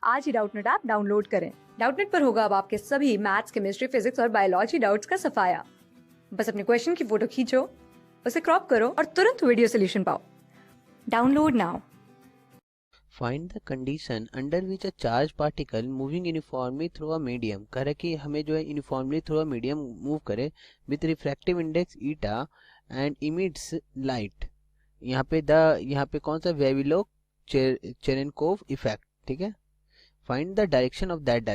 आज ही Doubtnut app download करें। Doubtnut पर होगा अब आपके सभी मैथ्स, केमिस्ट्री, फिजिक्स और बायोलॉजी डाउट्स का सफाया। बस अपने क्वेश्चन की फोटो खींचो, उसे क्रॉप करो और तुरंत वीडियो सोल्यूशन पाओ। Download now. Find the condition under which a charge particle moving uniformly through a medium. कह रहा है कि हमें जो है uniformly through a medium move करे with refractive index eta and emits light. यहाँ पे कौन सा वेविलोक चेरेनकोव इफेक्ट, ठीक है। Find the direction of that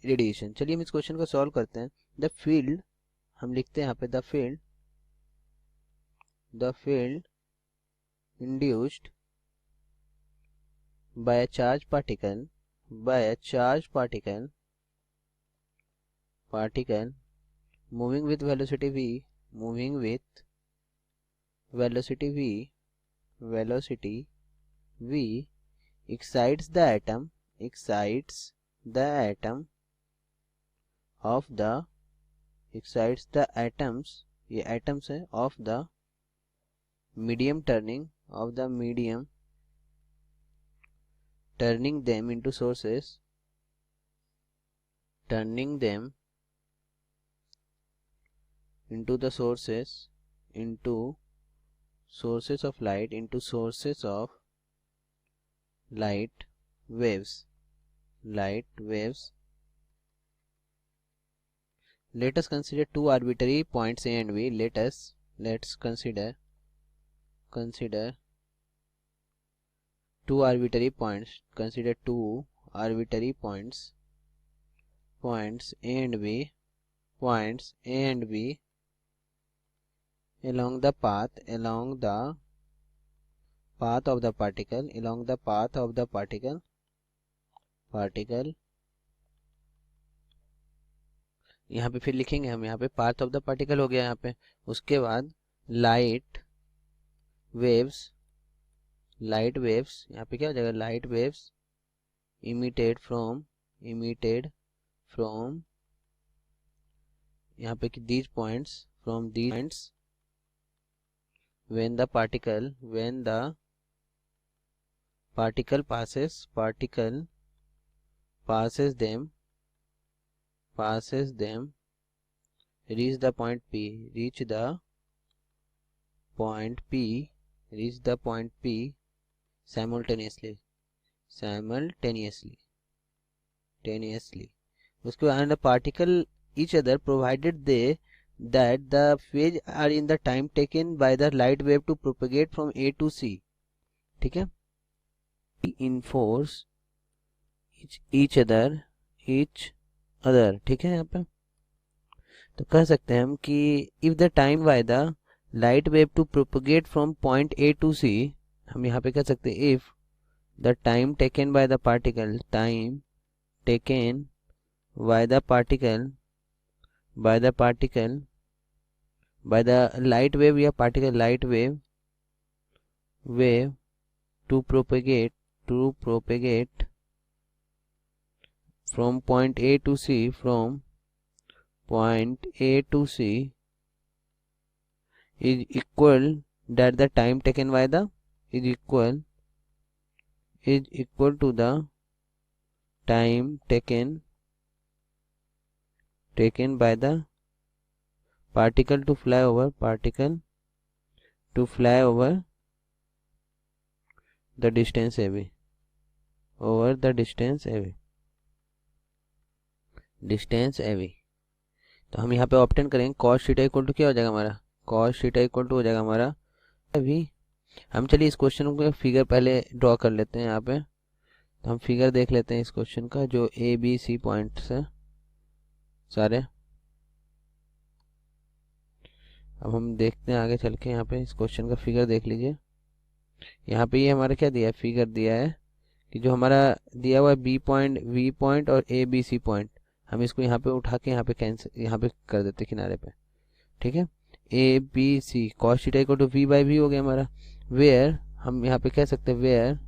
radiation. चलिए हम इस क्वेश्चन को सॉल्व करते हैं। द फील्ड, हम लिखते हैं यहाँ पे the field induced by a charged particle moving with velocity v excites the atom of the ये atoms है of the medium turning them into sources of light waves. Let us consider two arbitrary points A and B. Let's consider two arbitrary points. Consider two arbitrary points A and B along the path of the particle यहाँ पे फिर लिखेंगे हम, यहाँ पे path of the particle हो गया यहाँ पे। उसके बाद लाइट वेव्स यहाँ पे क्या हो जाएगा, लाइट वेव्स इमिटेड फ्रॉम यहाँ पे these points when the particle passes them reach the point P simultaneously. उसके बाद the particle each other provided that the phase are in the time taken by the light wave to propagate from A to C, ठीक है। enforce each other, ठीक है। यहाँ पे तो कह सकते हैं हम कि if the time by the light wave to propagate from point A to C, हम यहाँ पे कह सकते हैं if the time taken by the particle by the light wave या particle light wave to propagate from point A to C is equal that the time taken by the is equal to the time taken by the particle to fly over the distance AB, तो हम यहाँ पे obtain करेंगे cos theta equal to क्या हो जाएगा हमारा, cos theta equal to हो जाएगा हमारा अभी। हम चलिए इस क्वेश्चन को फिगर पहले ड्रॉ कर लेते हैं यहाँ पे। तो हम फिगर देख लेते हैं इस क्वेश्चन का, जो ए बी सी पॉइंट्स है सारे। अब हम देखते हैं आगे चल के, यहाँ पे इस क्वेश्चन का फिगर देख लीजिए। यहाँ पे ये हमारा क्या दिया है, फिगर दिया है कि जो हमारा दिया हुआ है बी पॉइंट वी पॉइंट और ए बी सी पॉइंट, हम इसको यहाँ पे उठा के यहाँ पे कर देते किनारे पे, ठीक है। A B C cos theta equal to v by v हो गया हमारा। वेयर हम यहाँ पे कह सकते हैं where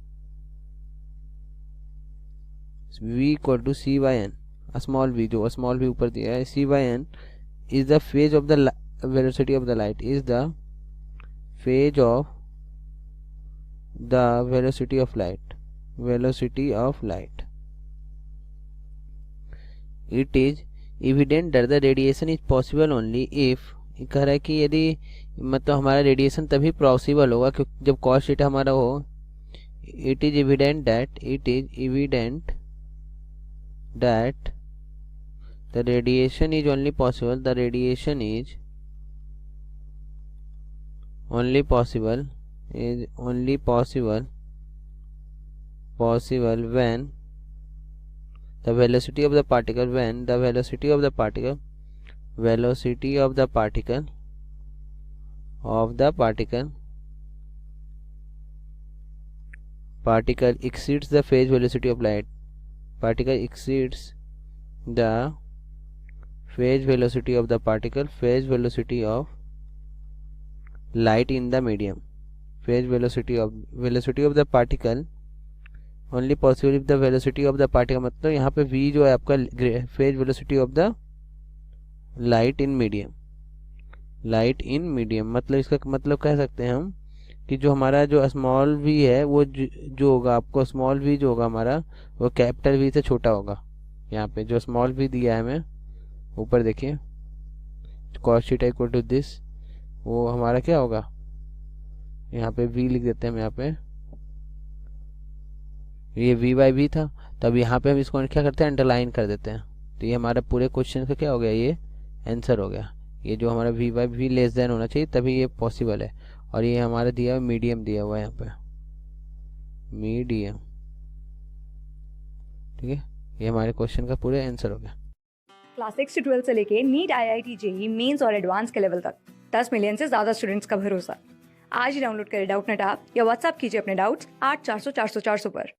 v equal to C by N, small v, जो स्मॉल v ऊपर दिया है, C by N is the phase of the velocity of the light, is the phase of the velocity of light, velocity of light. It is evident that the radiation is possible only if, कह रहा है कि यदि मतलब हमारा radiation तभी possible होगा क्योंकि जब cos थीटा हमारा हो. It is evident that the radiation is only possible. The radiation is only possible when the velocity of the particle exceeds the phase velocity of light. Particle exceeds the phase velocity of the particle, phase velocity of light in the medium. Phase velocity of the particle only possible if the velocity of the particle, मतलब यहाँ पे v जो है आपका phase velocity of the light in medium, मतलब इसका मतलब कह सकते हैं हम कि जो हमारा जो स्मॉल v है वो जो होगा आपको स्मॉल v जो होगा हमारा वो कैपिटल v से छोटा होगा. यहाँ पे जो स्मॉल v दिया है हमें ऊपर देखिए cos theta equal to this, वो हमारा क्या होगा, यहाँ पे v लिख देते हैं हम. यहाँ पे ये v बाई v था, तब यहाँ पे हम इसको क्या करते हैं अंडरलाइन कर देते हैं. तो ये हमारा पूरे क्वेश्चन का क्या हो गया, ये आंसर हो गया. ये जो हमारा v by v less than होना चाहिए तभी ये पॉसिबल है. और ये हमारा दिया हुआ मीडियम दिया हुआ है यहाँ पे मीडियम. ठीक है, ये हमारे क्वेश्चन का पूरे आंसर हो गया. क्लास 6 से 12 से लेके नीट, IIT, जेईई मेंस और एडवांस के लेवल तक 10 मिलियन से ज्यादा स्टूडेंट्स का भरोसा. आज ही डाउनलोड करें डाउटनेट ऐप या व्हाट्सएप कीजिए अपने डाउट्स 8400 400 400 पर.